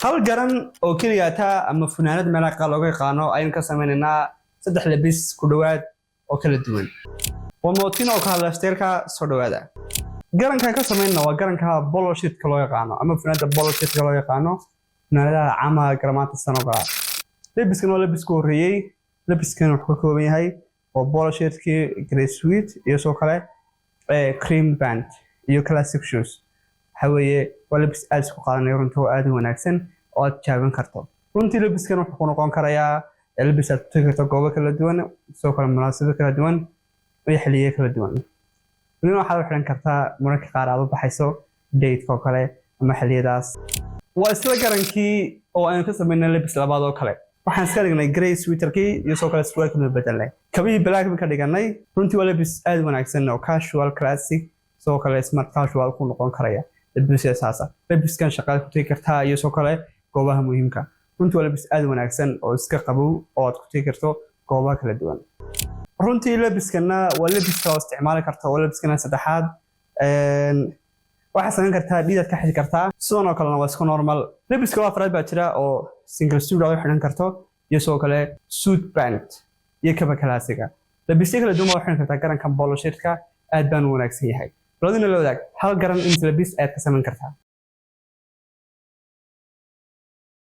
hal garan oo kaliya taa ama funaanad meel qaal looga yaqaano ayaan ka sameynaa saddex labis ku dhawaad oo kala duwan وموتين أو كهذا اشتراك صدوات قرن كان كسمينا وقرن كها بولشيت كلو يقانو أما فنادق بولشيت كلو يقانو نالا عما كرامات السنوات لبس كانوا لبس كوريي لبس كانوا حكومي هاي وبولشيت كي جري سويت يسوع كله كريم باند يو كلاسيك شوز حويه ولبس ألس قارن يرنتو آدم وناكسن أو تجابن كرتو رنتي لبس كانوا حكونو كان كرايا لبس تكتو جوبا كلا دوان سوق المناسبة كلا دوان ويحليه كلا دوان لأنه حاول حنا كرتا مركز قارب بحيثو ديت كوكله محلية داس وأصله كرنكي أو أنا كسبنا لبس لبعضه كله waxaan iska dhignay gray sweaterkii iyo soo kale sweater mid bedelay kabii black ka dhiganay runtii waa labis aad wanaagsan oo casual classic soo kale smart casual ku noqon karaya labis asaasa labiskan shaqada ku tagi kartaa iyo soo kale goobaha muhiimka runtii waa labis aad wanaagsan oo iska qabow oo aad ku tagi karto goobaha kala duwan runtii labiskana waa labis oo isticmaali kartaa waa labiskana saddexaad waxaa sameyn kartaa dhiidad ka xidi kartaa sidoo kalena waa iska normal labiska waa afraad baa jira oo single suit oo xidhan karto iyo soo kale suit pant iyo kaba classica labisyo kala duwan oo xidhan kartaa garanka polo shirtka aad baan u wanaagsan yahay labadina la wadaag hal garan inta labis aad ka sameyn kartaa